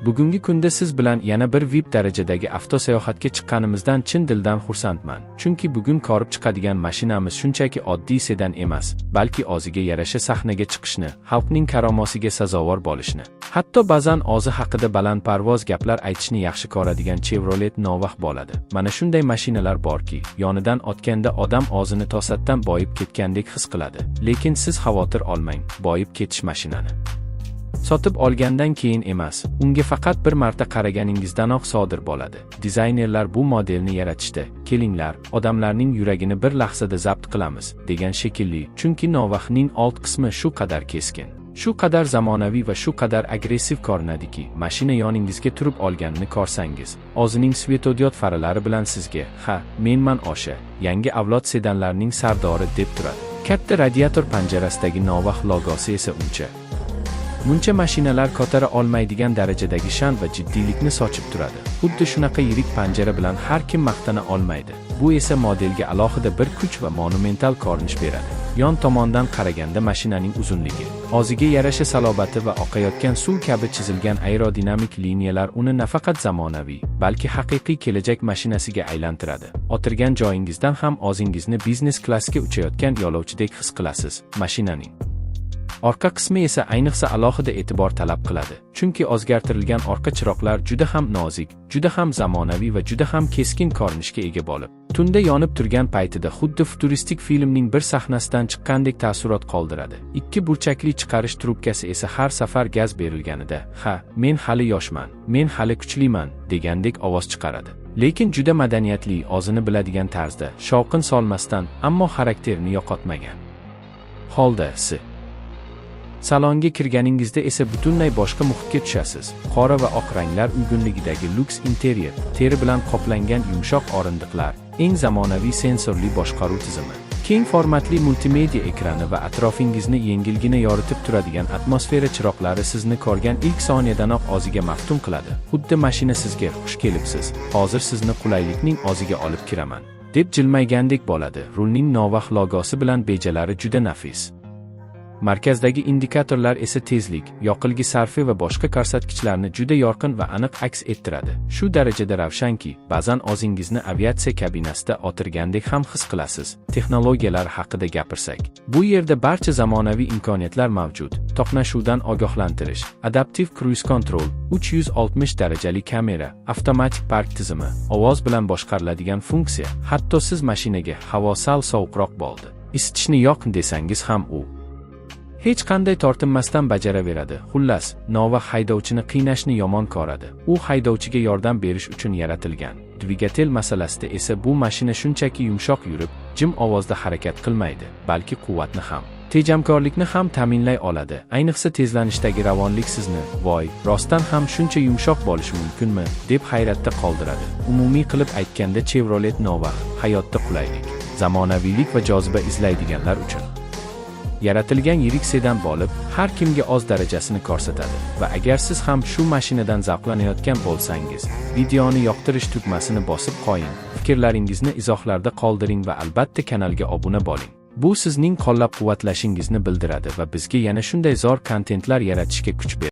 Bugungi kunda siz bilan yana bir VIP darajadagi avtosayohatga chiqqanimizdan chin dildan xursandman. Chunki bugun ko'rib chiqadigan mashinamiz shunchaki oddiy sedan emas, balki o'ziga yarasha sahnaga chiqishni, xalqning karomasiga sazovor bo'lishni, hatto ba'zan o'zi haqida balandparvoz gaplar aytishni yaxshi ko'radigan Chevrolet Nova bo'ladi. Mana shunday mashinalar borki, yonidan o'tganda odam o'zini to'satdan boyib ketgandek his qiladi. Lekin siz xavotir olmang, boyib ketish mashinani sotib olgandan keyin emas, unga faqat bir marta qaraganingizdayoq sodir bo'ladi. Dizaynerlar bu modelni yaratishda, kelinglar, odamlarning yuragini bir lahzada zabt qilamiz, degan shekilli, chunki Nova'ning old qismi shu qadar keskin, shu qadar zamonaviy va shu qadar agressiv ko'rinadiki, mashina yoningizga turib olganini ko'rsangiz, o'zining svetodiod faralari bilan sizga, ha, menman o'sha, yangi avlod sedanlarining sardori deb turadi. Katta radiator panjarasidagi Nova logosi esa muncha mashinalar ko'tara olmaydigan darajadagi shan va jiddiylikni sochib turadi. Xuddi shunaqa yirik panjara bilan har kim maqtana olmaydi. Bu esa modelga alohida bir kuch va monumental ko'rinish beradi. Yon tomondan qaraganda mashinaning uzunligi, o'ziga yarasha salobati va oqayotgan suv kabi chizilgan aerodinamik liniyalar uni nafaqat zamonaviy, balki haqiqiy kelajak mashinasiga aylantiradi. O'tirgan joyingizdan ham o'zingizni biznes klassga uchayotgan yo'lovchidek his qilasiz. Mashinaning orqa qismi esa ayniqsa alohida e'tibor talab qiladi, chunki o'zgartirilgan orqa chiroqlar juda ham nozik, juda ham zamonaviy va juda ham keskin ko'rinishga ega bo'lib, tunda yonib turgan paytida xuddi futuristik filmning bir sahnasidan chiqqandek taassurot qoldiradi. Ikki burchakli chiqarish trubkasi esa har safar gaz berilganida, "Ha, men hali yoshman, men hali kuchliman" degandek ovoz chiqaradi. Lekin juda madaniyatli, o'zini biladigan tarzda, shovqin solmasdan, ammo xarakterini yo'qotmagan holda salonga kirganingizda esa butunlay boshqa muhitga tushasiz. Qora va oq ranglar uyg'unligidagi luks interyer, teri bilan qoplangan yumshoq o'rindiqlar, eng zamonaviy sensorli boshqaruv tizimi, keng formatli multimedia ekrani va atrofingizni yengilgina yoritib turadigan atmosfera chiroqlari sizni ko'rgan ilk soniyadanoq o'ziga maftun qiladi. Xuddi mashina sizga xush kelibsiz, hozir sizni qulaylikning o'ziga olib kiraman, deb jilmaygandek bo'ladi. Rulning Nova logosi bilan bejalari juda nafis. Markazdagi indikatorlar esa tezlik, yoqilgi sarfi va boshqa ko'rsatkichlarni juda yorqin va aniq aks ettiradi. Shu darajada ravshanki, ba'zan o'zingizni aviatsiya kabinasida o'tirgandek ham his qilasiz. Texnologiyalar haqida gapirsak, bu yerda barcha zamonaviy imkoniyatlar mavjud. To'qnashuvdan ogohlantirish, adaptive cruise control, 360 darajali kamera, avtomatik park tizimi, ovoz bilan boshqariladigan funksiya, hatto siz mashinaga havo sal sovuqroq bo'ldi, isitishni yoq desangiz ham hech qanday tortinmasdan bajaraveradi. Xullas, Nova haydovchini qiynashni yomon ko'radi. U haydovchiga yordam berish uchun yaratilgan. Dvigatel masalasida esa bu mashina shunchaki yumshoq yurib, jim ovozda harakat qilmaydi, balki quvvatni ham, tejamkorlikni ham ta'minlay oladi. Ayniqsa tezlanishdagi ravonlik sizni, voy, rostdan ham shuncha yumshoq bo'lishi mumkinmi, deb hayratda qoldiradi. Umumiy qilib aytganda Chevrolet Nova hayotda qulaylik, zamonaviylik va joziba izlaydiganlar uchun yaratilgan yirik sedan bo'lib, har kimga o'z darajasini ko'rsatadi. Va agar siz ham shu mashinadan zavqlanayotgan bo'lsangiz, videoni yoqtirish tugmasini bosib qo'ying, fikrlaringizni izohlarda qoldiring va albatta kanalga obuna bo'ling. Bu sizning qo'llab-quvvatlashingizni bildiradi va bizga yana shunday zo'r kontentlar yaratishga kuch beradi.